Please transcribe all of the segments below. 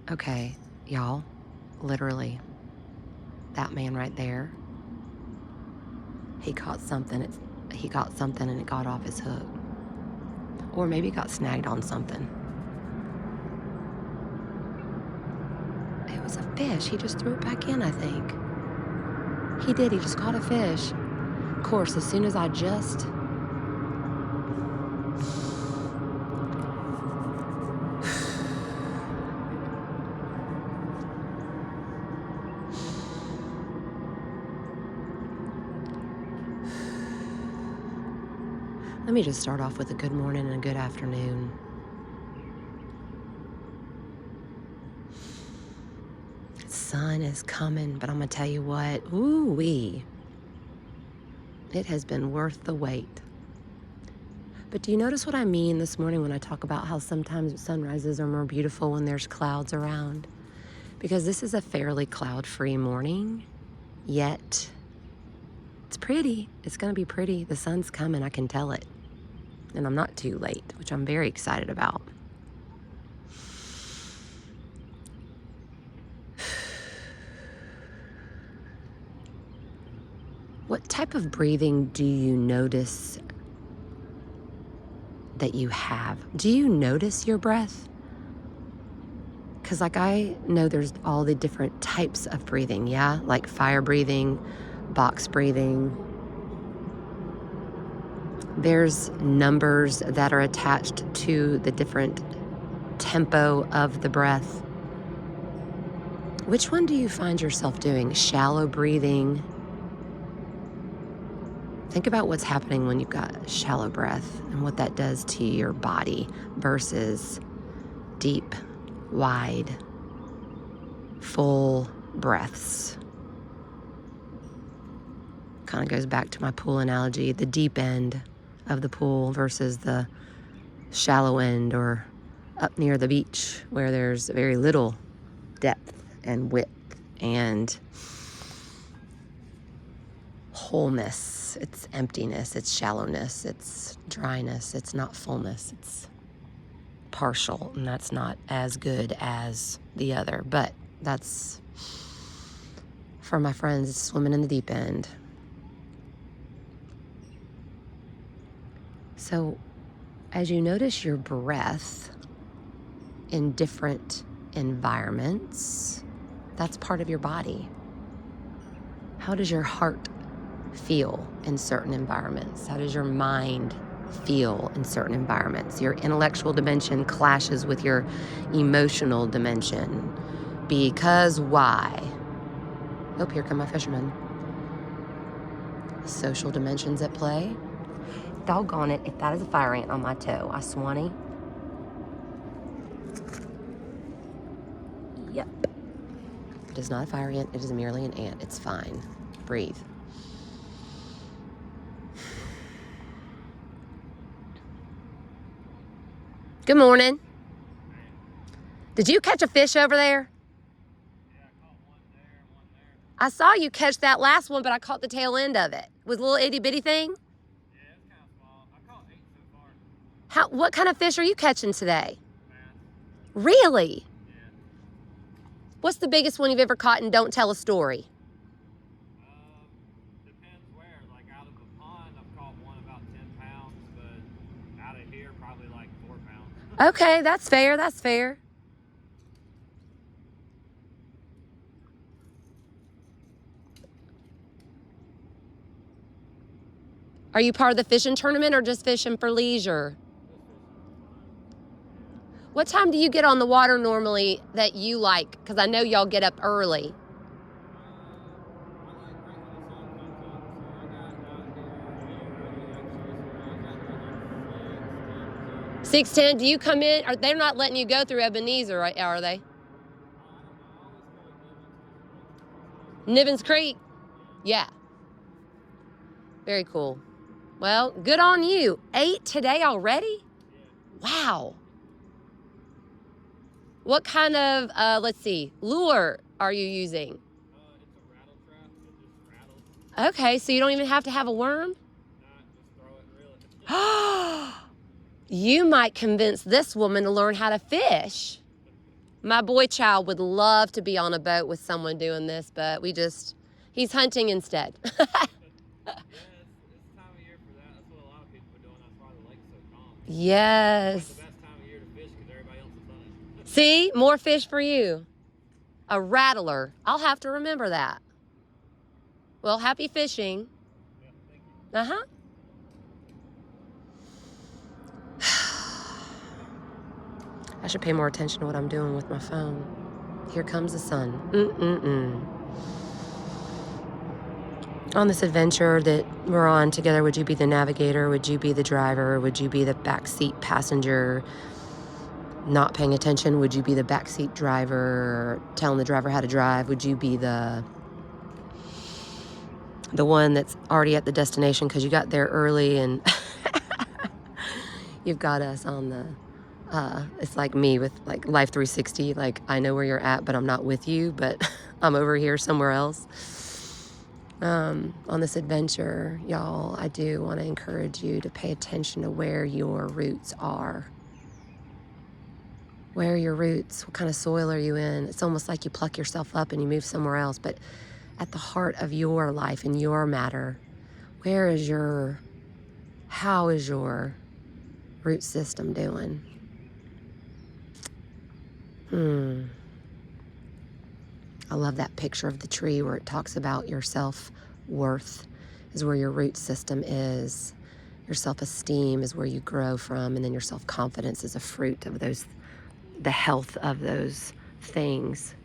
Okay, y'all, literally, that man right there, he caught something. He caught something and it got off his hook. Or maybe got snagged on something. It was a fish. He just threw it back in, I think. He did. He just caught a fish. Of course, as soon as I just... Let me just start off with a good morning and a good afternoon. Sun is coming, but I'm going to tell you what, ooh-wee, it has been worth the wait. But do you notice what I mean this morning when I talk about how sometimes sunrises are more beautiful when there's clouds around? Because this is a fairly cloud-free morning, yet it's pretty. It's going to be pretty. The sun's coming, I can tell it. And I'm not too late, which I'm very excited about. What type of breathing do you notice that you have? Do you notice your breath? Because like I know there's all the different types of breathing, yeah? Like fire breathing, box breathing. There's numbers that are attached to the different tempo of the breath. Which one do you find yourself doing? Shallow breathing. Think about what's happening when you've got shallow breath and what that does to your body versus deep, wide, full breaths. Kind of goes back to my pool analogy, the deep end of the pool versus the shallow end or up near the beach where there's very little depth and width and wholeness. It's emptiness, it's shallowness, it's dryness, it's not fullness, it's partial, and that's not as good as the other. But that's for my friends swimming in the deep end. So as you notice your breath in different environments, that's part of your body. How does your heart feel in certain environments? How does your mind feel in certain environments? Your intellectual dimension clashes with your emotional dimension. Because why? Oh, here come my fishermen. Social dimensions at play. Doggone it, if that is a fire ant on my toe, I swanee. Yep. It is not a fire ant, it is merely an ant. It's fine. Breathe. Good morning. Did you catch a fish over there? Yeah, I caught one there and one there. I saw you catch that last one, but I caught the tail end of it. It was a little itty bitty thing? Yeah, it's kind of small. I caught 8 so far. What kind of fish are you catching today? Bass. Really? Yeah. What's the biggest one you've ever caught, and don't tell a story? Depends where. Like out of the pond, I've caught one about 10 pounds, but out of here, probably like 4 pounds. Okay, that's fair, that's fair. Are you part of the fishing tournament or just fishing for leisure? What time do you get on the water normally that you like? Because I know y'all get up early. I like right when the sun comes up, so I got out here usually like 6:10, do you come in? They're not letting you go through Ebenezer, right, are they? I don't know. I always go to Nivens Nivens Creek? Yeah. Very cool. Well, good on you. 8 today already? Wow. What kind of, lure are you using? It's a rattle trap. It just rattles. Okay, so you don't even have to have a worm? Nah, just throw it and reel it. You might convince this woman to learn how to fish. My boy child would love to be on a boat with someone doing this, but he's hunting instead. Yeah, it's time of year for that. That's what a lot of people are doing. That's why the lake's so calm. It's like Yes. the best time of year to fish because everybody else is hunting. See, more fish for you. A rattler. I'll have to remember that. Well, happy fishing. Yeah, thank you. Uh-huh. I should pay more attention to what I'm doing with my phone. Here comes the sun. On this adventure that we're on together, would you be the navigator? Would you be the driver? Would you be the backseat passenger not paying attention? Would you be the backseat driver telling the driver how to drive? Would you be the one that's already at the destination because you got there early and you've got us on the it's like me with like Life 360, like I know where you're at but I'm not with you, but I'm over here somewhere else. On this adventure, y'all, I do want to encourage you to pay attention to where your roots are. Where are your roots? What kind of soil are you in? It's almost like you pluck yourself up and you move somewhere else, but at the heart of your life and your matter, how is your root system doing? I love that picture of the tree where it talks about your self-worth is where your root system is. Your self-esteem is where you grow from, and then your self-confidence is a fruit of the health of those things.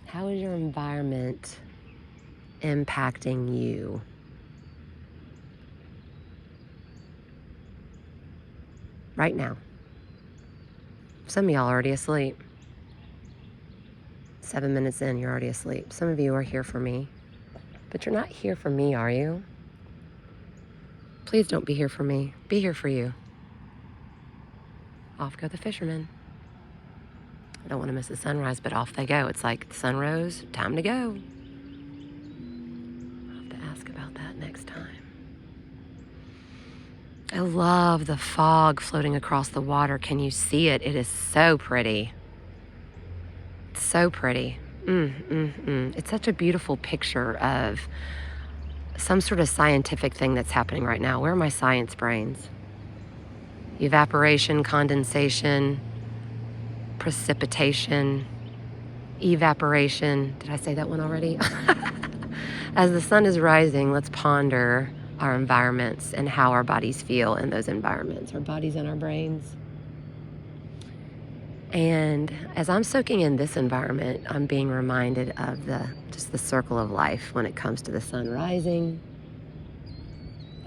How is your environment impacting you? Right now. Some of y'all are already asleep. 7 minutes in, you're already asleep. Some of you are here for me. But you're not here for me, are you? Please don't be here for me. Be here for you. Off go the fishermen. I don't want to miss the sunrise, but off they go. It's like the sun rose, time to go. I'll have to ask about that next time. I love the fog floating across the water. Can you see it? It is so pretty. It's so pretty. It's such a beautiful picture of some sort of scientific thing that's happening right now. Where are my science brains? Evaporation, condensation, precipitation, evaporation. Did I say that one already? As the sun is rising, let's ponder our environments and how our bodies feel in those environments, our bodies and our brains. And as I'm soaking in this environment, I'm being reminded of just the circle of life when it comes to the sun rising.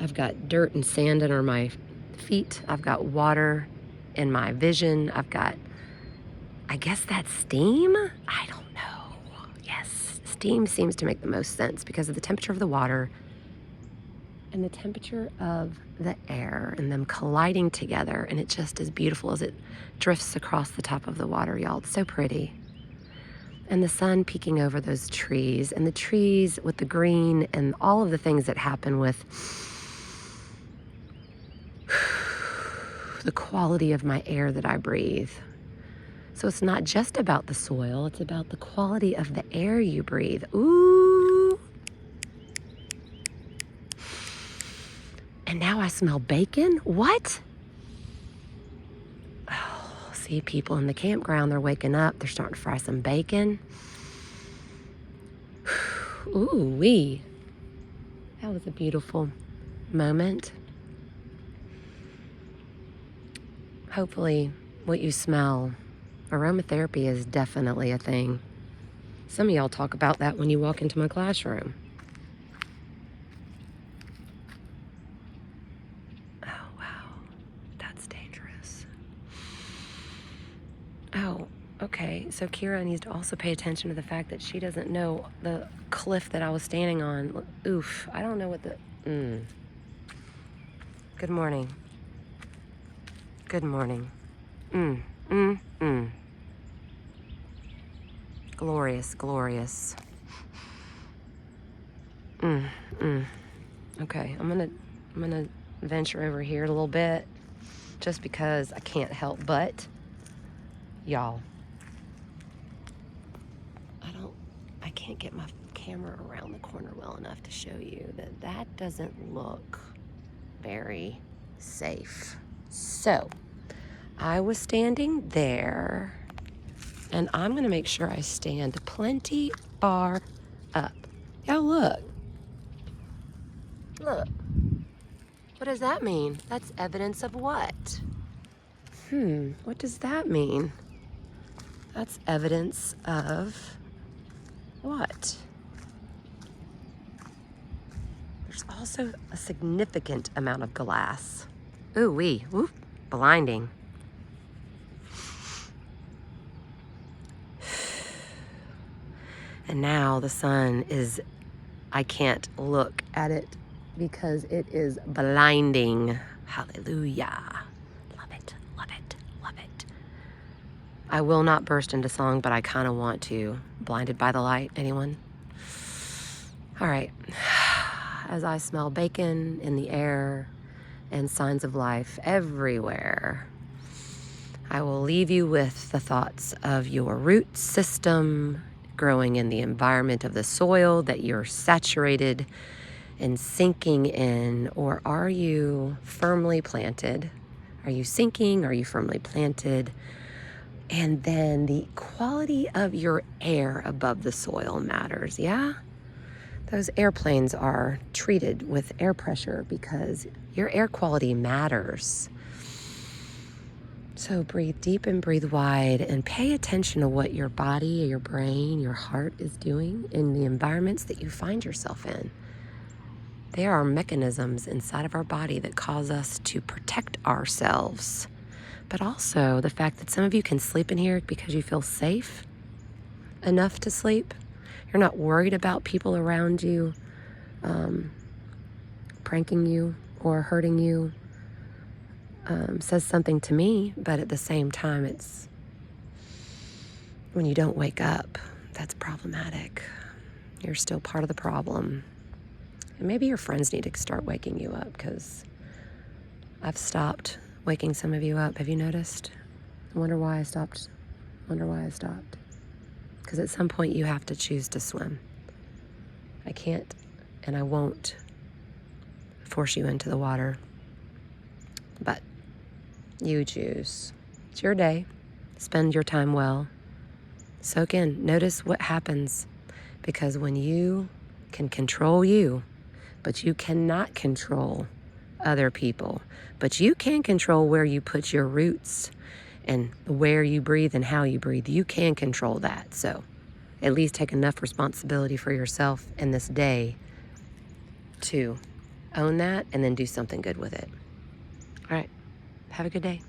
I've got dirt and sand under my feet. I've got water in my vision. I've got, I guess that's steam? I don't know. Yes, steam seems to make the most sense because of the temperature of the water and the temperature of the air and them colliding together. And it just is beautiful as it drifts across the top of the water, y'all. It's so pretty. And the sun peeking over those trees, and the trees with the green and all of the things that happen with the quality of my air that I breathe. So it's not just about the soil, it's about the quality of the air you breathe. Ooh. And now I smell bacon? What? Oh, see people in the campground, they're waking up, they're starting to fry some bacon. Ooh-wee. That was a beautiful moment. Hopefully what you smell, aromatherapy is definitely a thing. Some of y'all talk about that when you walk into my classroom. Okay, so Kira needs to also pay attention to the fact that she doesn't know the cliff that I was standing on. Oof, I don't know what the... Good morning. Good morning. Glorious, glorious. Okay, I'm gonna venture over here a little bit. just because I can't help but. Y'all, I can't get my camera around the corner well enough to show you that that doesn't look very safe. So I was standing there, and I'm gonna make sure I stand plenty far up. Y'all look. Look. What does that mean? That's evidence of what? What does that mean? That's evidence of what? There's also a significant amount of glass. Ooh-wee, whoop, blinding. And now the sun is, I can't look at it because it is blinding. Hallelujah. Love it, love it, love it. I will not burst into song, but I kind of want to. Blinded by the light, anyone? All right. As I smell bacon in the air and signs of life everywhere, I will leave you with the thoughts of your root system growing in the environment of the soil that you're saturated and sinking in. Or are you firmly planted? Are you sinking? Are you firmly planted? And then the quality of your air above the soil matters, yeah? Those airplanes are treated with air pressure because your air quality matters. So breathe deep and breathe wide and pay attention to what your body, your brain, your heart is doing in the environments that you find yourself in. There are mechanisms inside of our body that cause us to protect ourselves. But also the fact that some of you can sleep in here because you feel safe enough to sleep. You're not worried about people around you pranking you or hurting you. Says something to me, but at the same time, it's when you don't wake up, that's problematic. You're still part of the problem. And maybe your friends need to start waking you up, because I've stopped waking some of you up. Have you noticed? I wonder why I stopped. Because at some point you have to choose to swim. I can't and I won't force you into the water. But you choose. It's your day. Spend your time well. Soak in. Notice what happens. Because when you can control you, but you cannot control other people, but you can control where you put your roots and where you breathe and how you breathe. You can control that. So at least take enough responsibility for yourself in this day to own that and then do something good with it. All right. Have a good day.